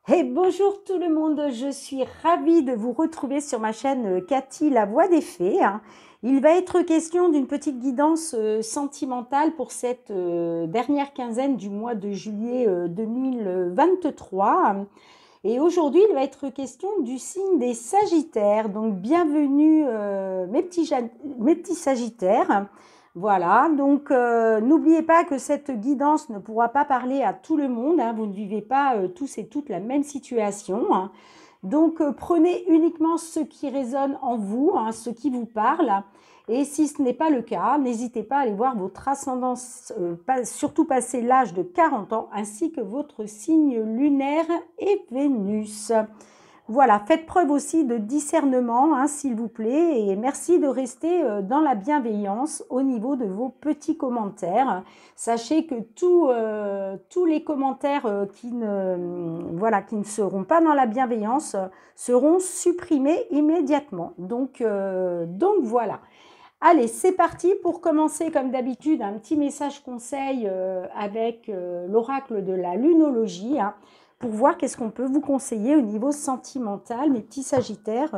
Et bonjour tout le monde, je suis ravie de vous retrouver sur ma chaîne Cathy, la voix des fées. Il va être question d'une petite guidance sentimentale pour cette dernière quinzaine du mois de juillet 2023. Et aujourd'hui, il va être question du signe des Sagittaires. Donc bienvenue mes petits Sagittaires. Voilà, donc n'oubliez pas que cette guidance ne pourra pas parler à tout le monde, hein, vous ne vivez pas tous et toutes la même situation. Hein. Donc prenez uniquement ce qui résonne en vous, hein, ce qui vous parle. Et si ce n'est pas le cas, n'hésitez pas à aller voir votre ascendance, surtout passer l'âge de 40 ans, ainsi que votre signe lunaire et Vénus. Voilà, faites preuve aussi de discernement, hein, s'il vous plaît, et merci de rester dans la bienveillance au niveau de vos petits commentaires. Sachez que tous les commentaires qui ne seront pas dans la bienveillance seront supprimés immédiatement. Donc voilà. Allez, c'est parti pour commencer comme d'habitude un petit message conseil avec l'oracle de la lunologie, hein, pour voir qu'est-ce qu'on peut vous conseiller au niveau sentimental, mes petits sagittaires,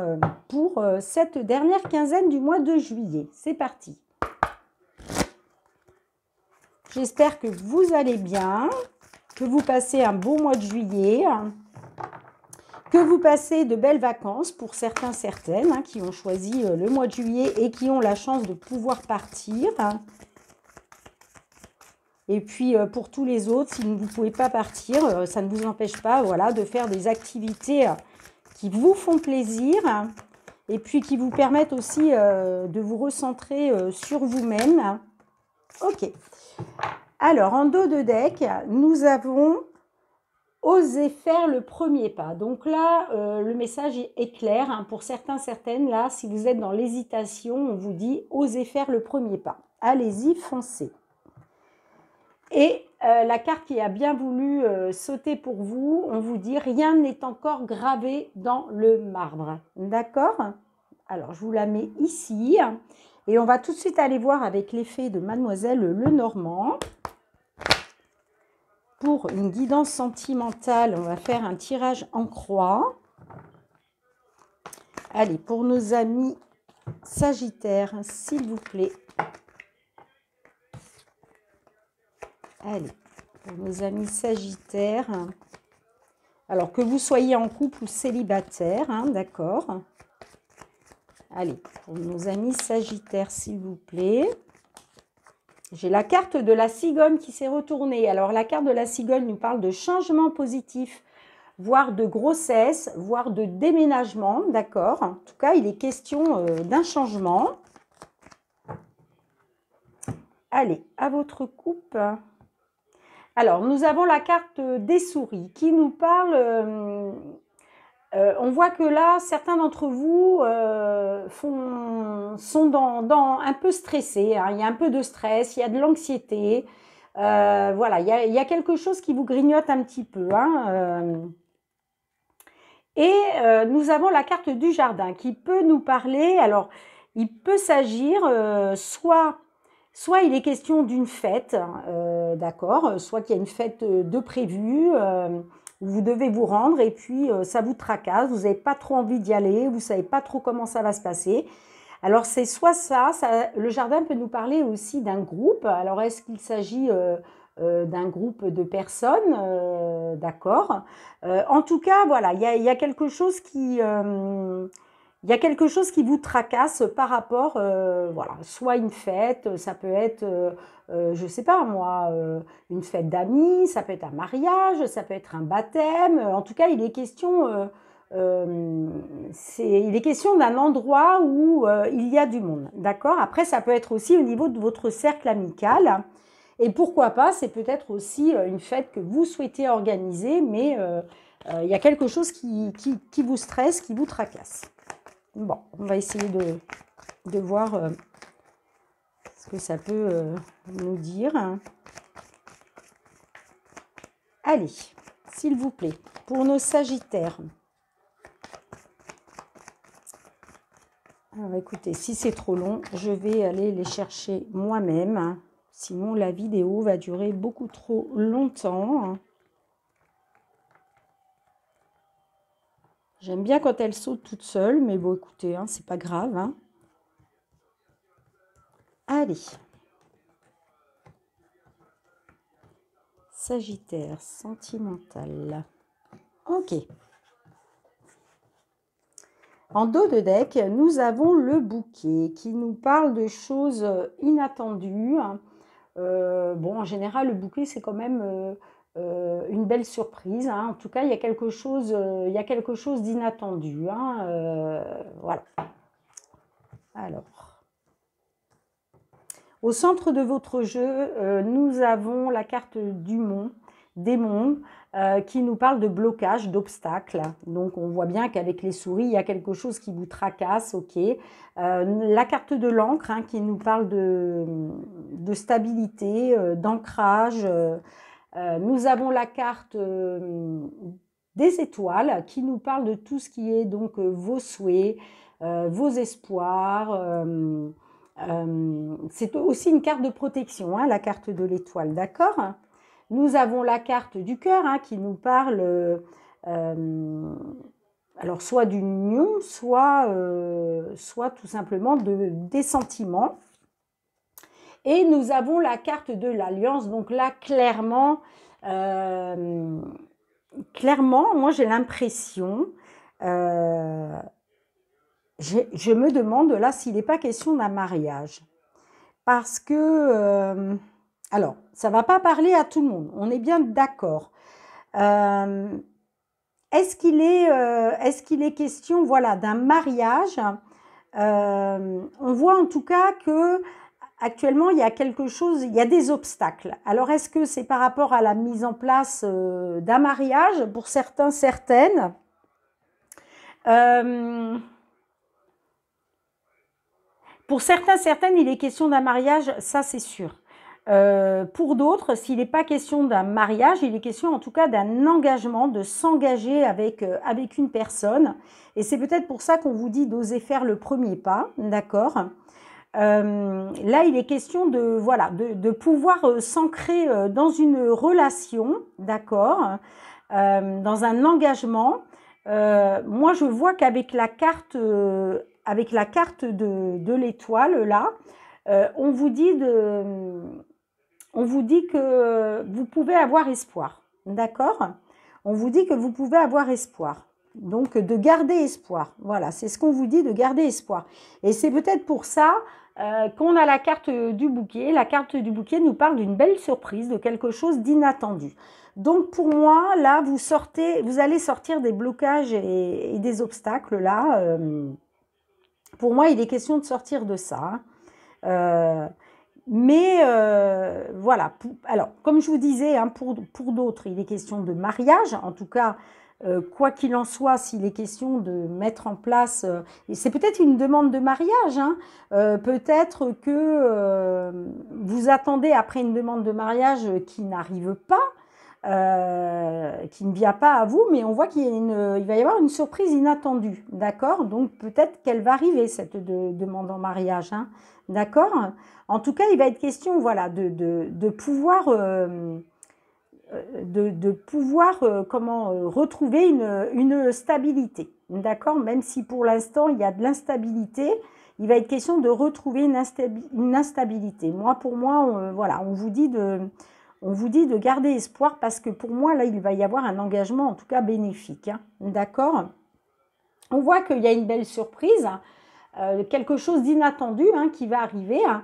pour cette dernière quinzaine du mois de juillet. C'est parti. J'espère que vous allez bien, que vous passez un bon mois de juillet, que vous passez de belles vacances pour certains, certaines, hein, qui ont choisi le mois de juillet et qui ont la chance de pouvoir partir. Et puis, pour tous les autres, si vous ne pouvez pas partir, ça ne vous empêche pas, voilà, de faire des activités qui vous font plaisir et puis qui vous permettent aussi de vous recentrer sur vous-même. Ok. Alors, en dos de deck, nous avons osé faire le premier pas. Donc là, le message est clair. Hein, pour certains, certaines, là, si vous êtes dans l'hésitation, on vous dit osez faire le premier pas. Allez-y, foncez. Et la carte qui a bien voulu sauter pour vous, on vous dit rien n'est encore gravé dans le marbre. D'accord? Alors, je vous la mets ici. Et on va tout de suite aller voir avec l'effet de Mademoiselle Lenormand. Pour une guidance sentimentale, on va faire un tirage en croix. Allez, pour nos amis Sagittaires, s'il vous plaît. Allez, pour nos amis Sagittaires. Alors, que vous soyez en couple ou célibataire, hein, d'accord. Allez, pour nos amis Sagittaires, s'il vous plaît. J'ai la carte de la cigogne qui s'est retournée. Alors, la carte de la cigogne nous parle de changement positif, voire de grossesse, voire de déménagement, d'accord. En tout cas, il est question d'un changement. Allez, à votre coupe. Alors, nous avons la carte des souris qui nous parle... on voit que là, certains d'entre vous sont un peu stressés. Hein. Il y a un peu de stress, il y a de l'anxiété. Voilà, il y a quelque chose qui vous grignote un petit peu. Hein. Nous avons la carte du jardin qui peut nous parler. Alors, il peut s'agir soit il est question d'une fête, d'accord, soit qu'il y a une fête de prévue, où vous devez vous rendre et puis ça vous tracasse, vous n'avez pas trop envie d'y aller, vous ne savez pas trop comment ça va se passer. Alors c'est soit ça, le jardin peut nous parler aussi d'un groupe. Alors est-ce qu'il s'agit d'un groupe de personnes, d'accord. En tout cas, voilà, il y a quelque chose qui... il y a quelque chose qui vous tracasse par rapport, voilà, soit une fête, ça peut être, je ne sais pas moi, une fête d'amis, ça peut être un mariage, ça peut être un baptême. En tout cas, il est question d'un endroit où il y a du monde, d'accord. Après, ça peut être aussi au niveau de votre cercle amical. Et pourquoi pas, c'est peut-être aussi une fête que vous souhaitez organiser, mais il y a quelque chose qui vous stresse, qui vous tracasse. Bon, on va essayer de voir ce que ça peut nous dire. Allez, s'il vous plaît, pour nos Sagittaires. Alors écoutez, si c'est trop long, je vais aller les chercher moi-même. Sinon, la vidéo va durer beaucoup trop longtemps. J'aime bien quand elle saute toute seule, mais bon, écoutez, hein, c'est pas grave, hein. Allez. Sagittaire, sentimental. Ok. En dos de deck, nous avons le bouquet qui nous parle de choses inattendues. Bon, en général, le bouquet, c'est quand même une belle surprise, hein. En tout cas, il y a quelque chose d'inattendu, hein. Voilà. Alors, au centre de votre jeu, nous avons la carte du démon, qui nous parle de blocage, d'obstacles. Donc, on voit bien qu'avec les souris, il y a quelque chose qui vous tracasse, ok. La carte de l'encre, hein, qui nous parle de stabilité, d'ancrage. Nous avons la carte des étoiles, qui nous parle de tout ce qui est donc vos souhaits, vos espoirs. C'est aussi une carte de protection, hein, la carte de l'étoile, d'accord? Nous avons la carte du cœur, hein, qui nous parle alors soit d'une union, soit tout simplement des sentiments. Et nous avons la carte de l'alliance, donc là clairement, moi j'ai l'impression, je me demande là s'il n'est pas question d'un mariage. Parce que, alors, ça ne va pas parler à tout le monde, on est bien d'accord. Est-ce qu'il est question, voilà, d'un mariage? On voit en tout cas que actuellement il y a quelque chose, il y a des obstacles. Alors est-ce que c'est par rapport à la mise en place d'un mariage pour certains, certaines? Pour certains, certaines, il est question d'un mariage, ça c'est sûr. Pour d'autres, s'il n'est pas question d'un mariage, il est question en tout cas d'un engagement, de s'engager avec une personne. Et c'est peut-être pour ça qu'on vous dit d'oser faire le premier pas, d'accord? Là, il est question de, voilà, de pouvoir s'ancrer dans une relation, d'accord, dans un engagement. Moi, je vois qu'avec la carte de l'étoile, là, on vous dit que vous pouvez avoir espoir, d'accord? On vous dit que vous pouvez avoir espoir. Donc, de garder espoir. Voilà, c'est ce qu'on vous dit, de garder espoir. Et c'est peut-être pour ça qu'on a la carte du bouquet. La carte du bouquet nous parle d'une belle surprise, de quelque chose d'inattendu. Donc, pour moi, là, vous allez sortir des blocages et des obstacles, là. Pour moi, il est question de sortir de ça. Mais voilà, alors comme je vous disais, hein, pour d'autres, il est question de mariage. En tout cas, quoi qu'il en soit, s'il est question de mettre en place, et c'est peut-être une demande de mariage, hein, peut-être que vous attendez après une demande de mariage qui n'arrive pas, qui ne vient pas à vous, mais on voit il va y avoir une surprise inattendue, d'accord? Donc peut-être qu'elle va arriver, cette demande en mariage, hein, d'accord? En tout cas, il va être question, voilà, de pouvoir, retrouver une stabilité, d'accord? Même si pour l'instant, il y a de l'instabilité, il va être question de retrouver une instabilité. Pour moi, voilà, on vous dit de garder espoir parce que pour moi, là, il va y avoir un engagement, en tout cas bénéfique, hein, d'accord? On voit qu'il y a une belle surprise, quelque chose d'inattendu, hein, qui va arriver, hein.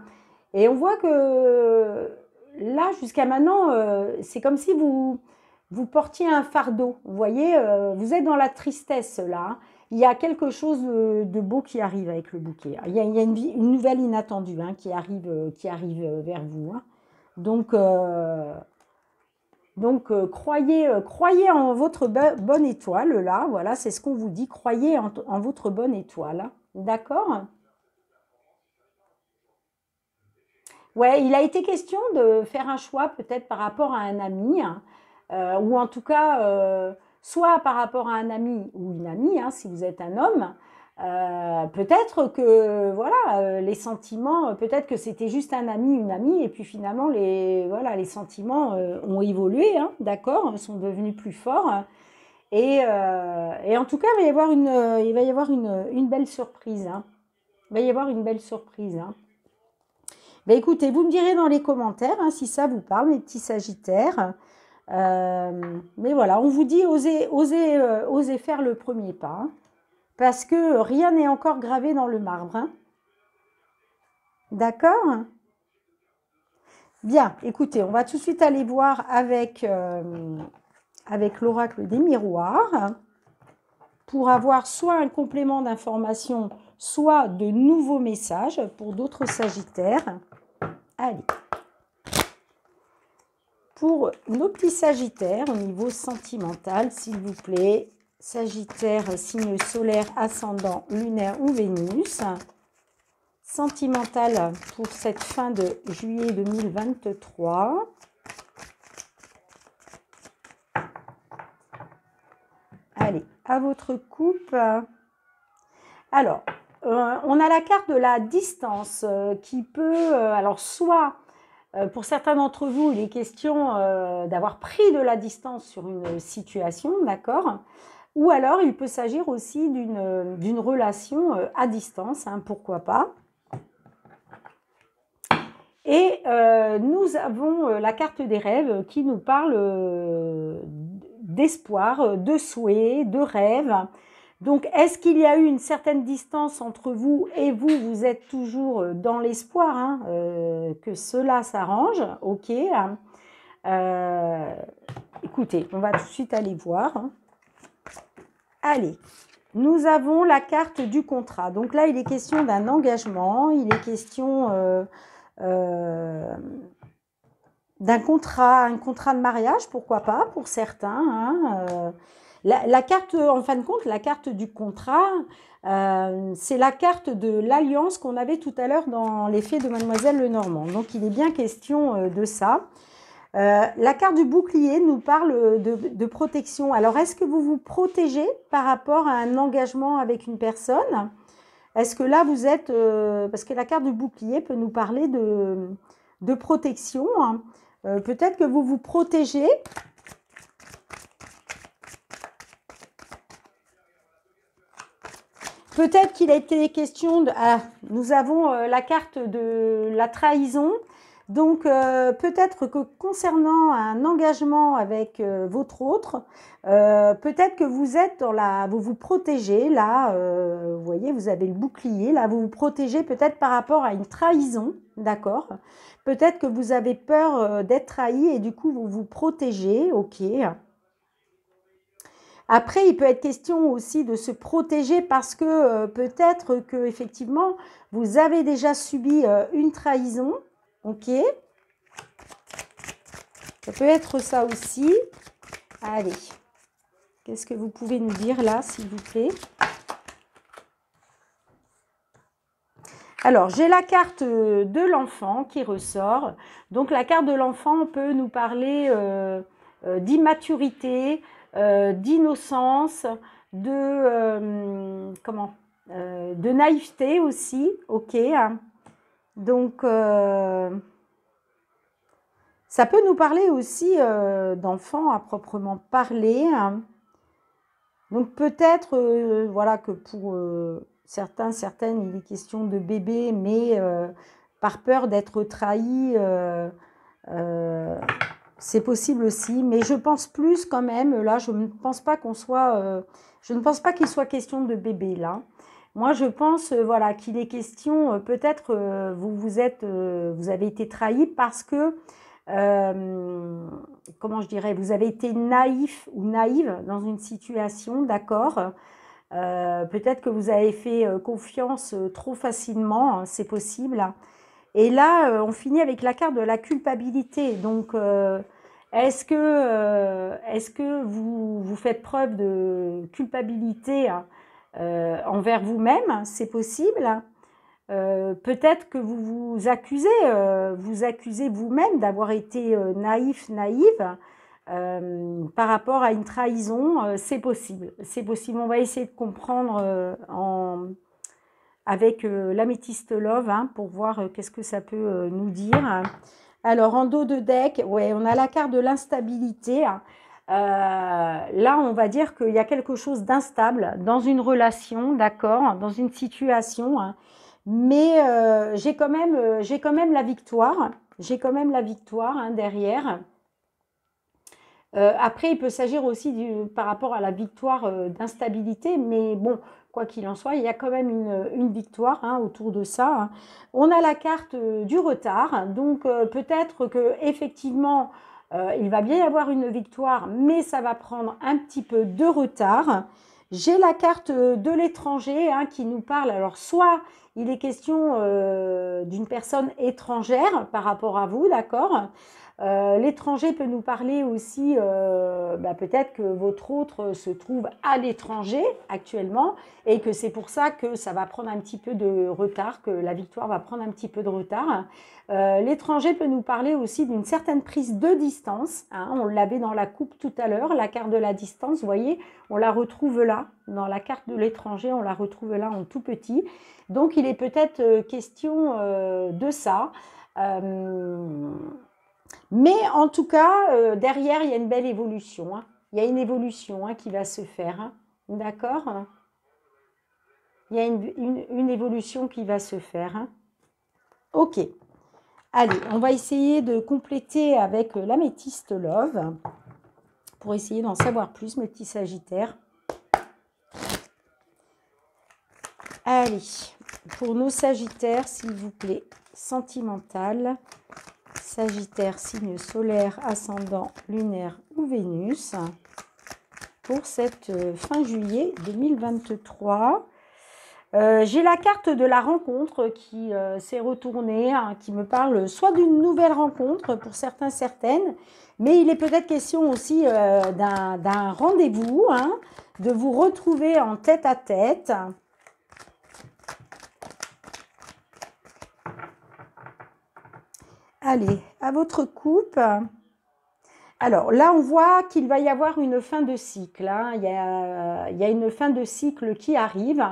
Et on voit que là, jusqu'à maintenant, c'est comme si vous portiez un fardeau. Vous voyez, vous êtes dans la tristesse là, hein. Il y a quelque chose de beau qui arrive avec le bouquet. Il y a une nouvelle inattendue, hein, qui arrive vers vous, hein. Donc, croyez en votre bonne étoile là. Voilà, c'est ce qu'on vous dit. Croyez en votre bonne étoile, hein. D'accord? Ouais, il a été question de faire un choix peut-être par rapport à un ami, hein, ou en tout cas, soit par rapport à un ami ou une amie, hein, si vous êtes un homme. Peut-être que voilà, les sentiments, peut-être que c'était juste un ami, une amie, et puis finalement les sentiments ont évolué, hein, d'accord, sont devenus plus forts. Et en tout cas, il va y avoir une belle surprise, hein. Il va y avoir une belle surprise, hein. Ben écoutez, vous me direz dans les commentaires hein, si ça vous parle, mes petits sagittaires. Mais voilà, on vous dit osez faire le premier pas, hein, parce que rien n'est encore gravé dans le marbre, hein. D'accord? Bien, écoutez, on va tout de suite aller voir avec l'oracle des miroirs pour avoir soit un complément d'information, soit de nouveaux messages pour d'autres sagittaires. Allez. Pour nos petits sagittaires, au niveau sentimental, s'il vous plaît, sagittaire, signe solaire, ascendant, lunaire ou Vénus. Sentimental pour cette fin de juillet 2023. Allez, à votre coupe. Alors, on a la carte de la distance qui peut, alors soit pour certains d'entre vous, il est question d'avoir pris de la distance sur une situation, d'accord? Ou alors, il peut s'agir aussi d'une relation à distance, hein, pourquoi pas. Et nous avons la carte des rêves qui nous parle d'espoir, de souhait, de rêve. Donc, est-ce qu'il y a eu une certaine distance entre vous et vous? Vous êtes toujours dans l'espoir hein, que cela s'arrange. Ok. Écoutez, on va tout de suite aller voir. Allez, nous avons la carte du contrat. Donc là, il est question d'un engagement. Il est question d'un contrat, un contrat de mariage, pourquoi pas, pour certains. Hein, la carte, en fin de compte, la carte du contrat, c'est la carte de l'alliance qu'on avait tout à l'heure dans les Fées de Mademoiselle Lenormand. Donc, il est bien question de ça. La carte du bouclier nous parle de protection. Alors, est-ce que vous vous protégez par rapport à un engagement avec une personne? Est-ce que là, vous êtes... parce que la carte du bouclier peut nous parler de protection. Hein. Peut-être que vous vous protégez. Peut-être qu'il a été question de... Ah, nous avons la carte de la trahison. Donc, peut-être que concernant un engagement avec votre autre, peut-être que vous êtes dans la... Vous vous protégez, là, vous voyez, vous avez le bouclier, là, vous vous protégez peut-être par rapport à une trahison, d'accord? Peut-être que vous avez peur d'être trahi et du coup, vous vous protégez, ok. Après, il peut être question aussi de se protéger parce que peut-être que effectivement vous avez déjà subi une trahison, ok. Ça peut être ça aussi. Allez, qu'est-ce que vous pouvez nous dire là, s'il vous plaît? Alors, j'ai la carte de l'enfant qui ressort. Donc, la carte de l'enfant peut nous parler d'immaturité, d'innocence, de naïveté aussi, ok. Donc, ça peut nous parler aussi d'enfants à proprement parler. Donc, peut-être, voilà, que pour certains, certaines, il est question de bébé, mais par peur d'être trahi, c'est possible aussi, mais je pense plus quand même, là, je ne pense pas qu'on soit, je ne pense pas qu'il soit question de bébé, là. Moi, je pense, voilà, qu'il est question, peut-être, vous avez été trahi parce que, comment je dirais, vous avez été naïf ou naïve dans une situation, d'accord? Peut-être que vous avez fait confiance trop facilement, hein, c'est possible. Et là, on finit avec la carte de la culpabilité. Donc, est-ce que vous faites preuve de culpabilité envers vous-même? C'est possible. Peut-être que vous vous accusez vous-même d'avoir été naïf, naïve par rapport à une trahison. C'est possible. C'est possible. On va essayer de comprendre avec l'améthyste love hein, pour voir qu'est-ce que ça peut nous dire. Alors, en dos de deck, ouais, on a la carte de l'instabilité. Là, on va dire qu'il y a quelque chose d'instable dans une relation, d'accord, dans une situation, hein, mais j'ai quand même la victoire. J'ai quand même la victoire, hein, derrière. Après, il peut s'agir aussi par rapport à la victoire d'instabilité, mais bon, quoi qu'il en soit, il y a quand même une victoire, hein, autour de ça, hein. On a la carte du retard, donc peut-être que effectivement, il va bien y avoir une victoire, mais ça va prendre un petit peu de retard. J'ai la carte de l'étranger, hein, qui nous parle. Alors, soit il est question d'une personne étrangère par rapport à vous, d'accord? L'étranger peut nous parler aussi, peut-être que votre autre se trouve à l'étranger actuellement et que c'est pour ça que ça va prendre un petit peu de retard, que la victoire va prendre un petit peu de retard. L'étranger peut nous parler aussi d'une certaine prise de distance, hein. On l'avait dans la coupe tout à l'heure, la carte de la distance, vous voyez, on la retrouve là, dans la carte de l'étranger, on la retrouve là en tout petit. Donc il est peut-être question de ça. Mais en tout cas, derrière, il y a une belle évolution, hein. Il y a une évolution, hein, qui va se faire, hein. D'accord? Il y a une évolution qui va se faire, hein. Ok. Allez, on va essayer de compléter avec l'améthyste Love pour essayer d'en savoir plus, mes petits Sagittaires. Allez, pour nos Sagittaires, s'il vous plaît, sentimental. Sagittaire, signe solaire, ascendant, lunaire ou Vénus, pour cette fin juillet 2023. J'ai la carte de la rencontre qui s'est retournée, hein, qui me parle soit d'une nouvelle rencontre pour certains, certaines, mais il est peut-être question aussi d'un rendez-vous, hein, de vous retrouver en tête à tête. Allez, à votre coupe. Alors là, on voit qu'il va y avoir une fin de cycle, hein. Il y a une fin de cycle qui arrive.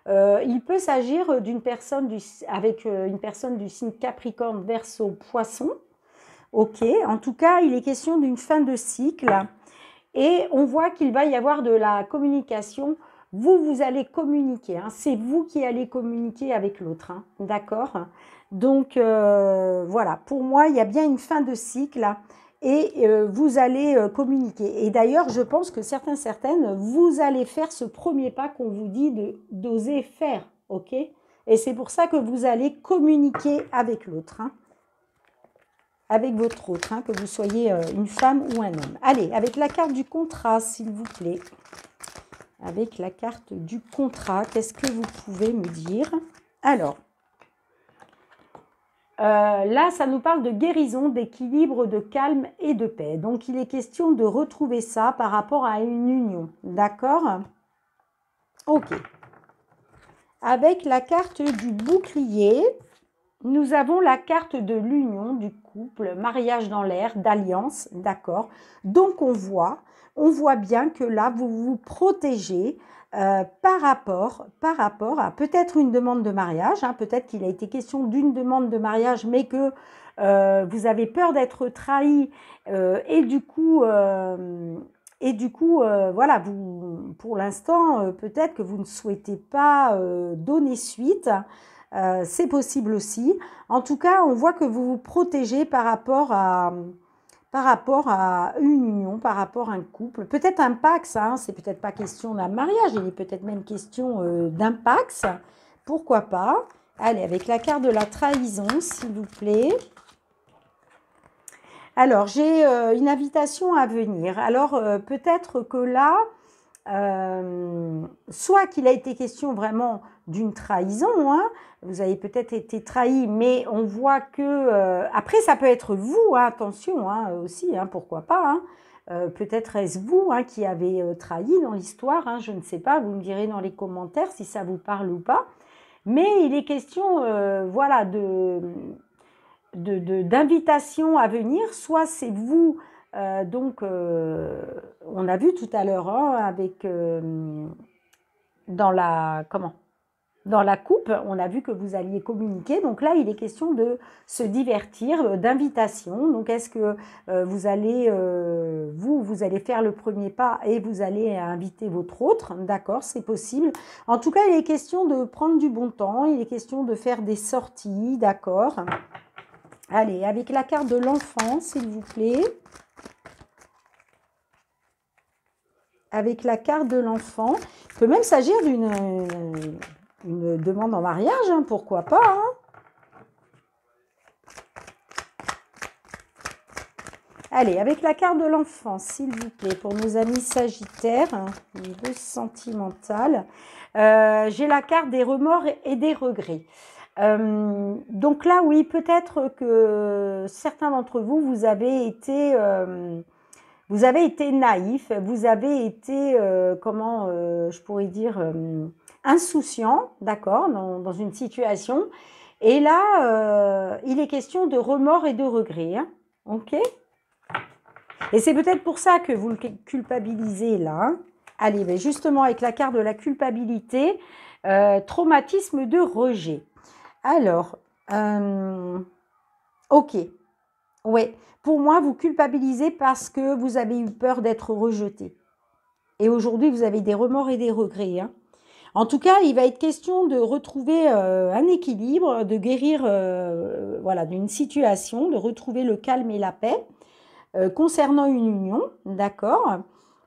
Il peut s'agir d'une personne avec une personne du signe Capricorne, Verseau, Poisson. Ok, en tout cas, il est question d'une fin de cycle. Et on voit qu'il va y avoir de la communication. Vous allez communiquer, hein. C'est vous qui allez communiquer avec l'autre, hein. D'accord? Donc, voilà, pour moi, il y a bien une fin de cycle et vous allez communiquer. Et d'ailleurs, je pense que certaines, vous allez faire ce premier pas qu'on vous dit d'oser faire, ok? Et c'est pour ça que vous allez communiquer avec l'autre, hein, avec votre autre, hein, que vous soyez une femme ou un homme. Allez, avec la carte du contrat, s'il vous plaît. Avec la carte du contrat, qu'est-ce que vous pouvez me dire? Alors, là, ça nous parle de guérison, d'équilibre, de calme et de paix. Donc, il est question de retrouver ça par rapport à une union. D'accord? Ok. Avec la carte du bouclier, nous avons la carte de l'union, du couple, mariage dans l'air, d'alliance. D'accord? Donc, on voit bien que là, vous vous protégez par rapport à peut-être une demande de mariage, hein, peut-être qu'il a été question d'une demande de mariage, mais que vous avez peur d'être trahi et du coup, voilà, pour l'instant, peut-être que vous ne souhaitez pas donner suite. C'est possible aussi. En tout cas, on voit que vous vous protégez par rapport à une union, par rapport à un couple, peut-être un pax, hein, c'est peut-être pas question d'un mariage, il est peut-être même question d'un pax, pourquoi pas. Allez, avec la carte de la trahison, s'il vous plaît. Alors, j'ai une invitation à venir. Alors, peut-être que là, soit qu'il a été question vraiment d'une trahison, hein, vous avez peut-être été trahi, mais on voit que après ça peut être vous, hein, attention, hein, aussi, hein, pourquoi pas, hein, peut-être est-ce vous, hein, qui avez trahi dans l'histoire, hein, je ne sais pas, vous me direz dans les commentaires si ça vous parle ou pas, mais il est question voilà, d'invitation à venir, soit c'est vous. Donc, on a vu tout à l'heure, hein, avec dans la comment dans la coupe, on a vu que vous alliez communiquer. Donc là, il est question de se divertir, d'invitation. Donc, est-ce que vous allez, vous allez faire le premier pas et vous allez inviter votre autre? D'accord, c'est possible. En tout cas, il est question de prendre du bon temps. Il est question de faire des sorties. D'accord. Allez, avec la carte de l'enfant, s'il vous plaît. Avec la carte de l'enfant. Il peut même s'agir d'une demande en mariage, hein, pourquoi pas. Hein. Allez, avec la carte de l'enfant, s'il vous plaît, pour nos amis sagittaires, hein, niveau sentimental. J'ai la carte des remords et des regrets. Donc là, oui, peut-être que certains d'entre vous, vous avez été naïf, vous avez été, comment je pourrais dire, insouciant, d'accord, dans une situation. Et là, il est question de remords et de regrets, hein, ok? Et c'est peut-être pour ça que vous le culpabilisez là. Hein. Allez, ben justement, avec la carte de la culpabilité, traumatisme de rejet. Alors, ok, ouais. Pour moi, vous culpabilisez parce que vous avez eu peur d'être rejeté. Et aujourd'hui, vous avez des remords et des regrets. Hein. En tout cas, il va être question de retrouver un équilibre, de guérir voilà, d'une situation, de retrouver le calme et la paix concernant une union, d'accord.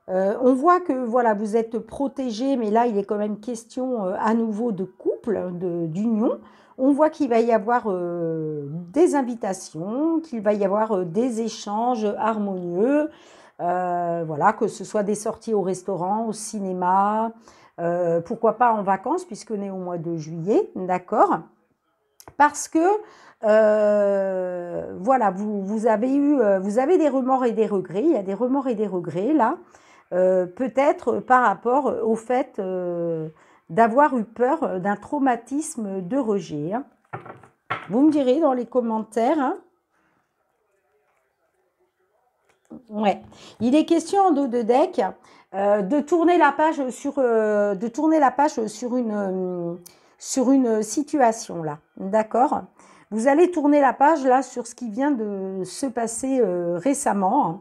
On voit que voilà, vous êtes protégé, mais là, il est quand même question à nouveau de couple, d'union. On voit qu'il va y avoir des invitations, qu'il va y avoir des échanges harmonieux, voilà, que ce soit des sorties au restaurant, au cinéma, pourquoi pas en vacances, puisqu'on est au mois de juillet, d'accord. Parce que, voilà, vous avez des remords et des regrets, il y a des remords et des regrets là, peut-être par rapport au fait d'avoir eu peur d'un traumatisme de rejet. Hein. Vous me direz dans les commentaires. Hein. Ouais. Il est question en dos de deck de tourner la page sur une situation là. D'accord? Vous allez tourner la page là sur ce qui vient de se passer récemment. Hein.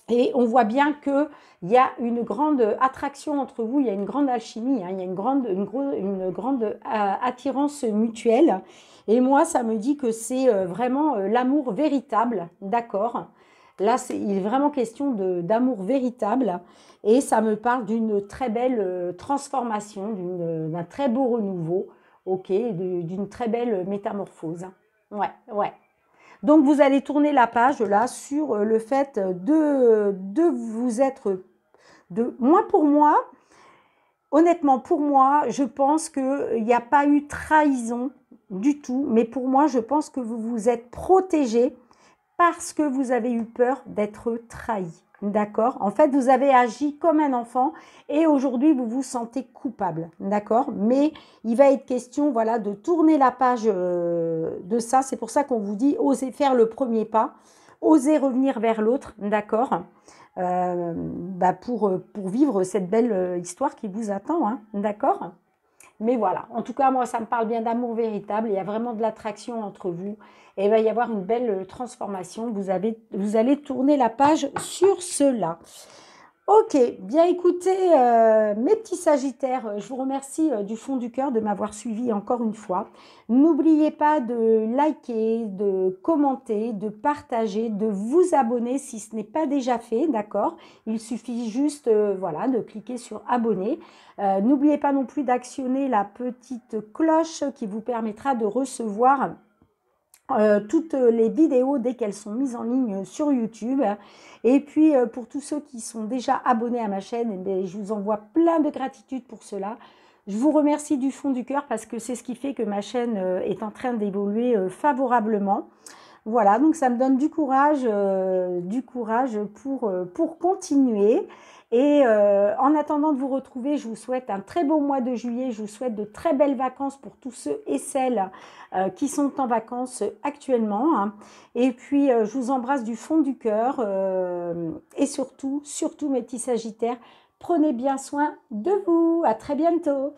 Et on voit bien qu'il y a une grande attraction entre vous, il y a une grande alchimie, hein, il y a une grande attirance mutuelle. Et moi, ça me dit que c'est vraiment l'amour véritable, d'accord. Là, il est vraiment question d'amour véritable. Et ça me parle d'une très belle transformation, d'un très beau renouveau, ok, d'une très belle métamorphose. Ouais, ouais. Donc, vous allez tourner la page là sur le fait de vous être... pour moi, honnêtement, pour moi, je pense qu'il n'y a pas eu trahison du tout. Mais pour moi, je pense que vous vous êtes protégé parce que vous avez eu peur d'être trahi. D'accord? En fait, vous avez agi comme un enfant et aujourd'hui, vous vous sentez coupable. D'accord? Mais il va être question, voilà, de tourner la page de ça. C'est pour ça qu'on vous dit, osez faire le premier pas, osez revenir vers l'autre. D'accord? Pour vivre cette belle histoire qui vous attend. Hein, d'accord? Mais voilà, en tout cas, moi, ça me parle bien d'amour véritable. Il y a vraiment de l'attraction entre vous. Et il va y avoir une belle transformation. Vous allez tourner la page sur cela. Ok, bien écoutez, mes petits sagittaires, je vous remercie du fond du cœur de m'avoir suivi encore une fois. N'oubliez pas de liker, de commenter, de partager, de vous abonner si ce n'est pas déjà fait, d'accord? Il suffit juste voilà, de cliquer sur abonner. N'oubliez pas non plus d'actionner la petite cloche qui vous permettra de recevoir toutes les vidéos dès qu'elles sont mises en ligne sur YouTube. Et puis, pour tous ceux qui sont déjà abonnés à ma chaîne, eh bien, je vous envoie plein de gratitude pour cela. Je vous remercie du fond du cœur parce que c'est ce qui fait que ma chaîne est en train d'évoluer favorablement. Voilà, donc ça me donne du courage pour continuer. Et en attendant de vous retrouver, je vous souhaite un très beau mois de juillet. Je vous souhaite de très belles vacances pour tous ceux et celles qui sont en vacances actuellement. Hein. Et puis, je vous embrasse du fond du cœur. Et surtout, mes petits sagittaires, prenez bien soin de vous. À très bientôt.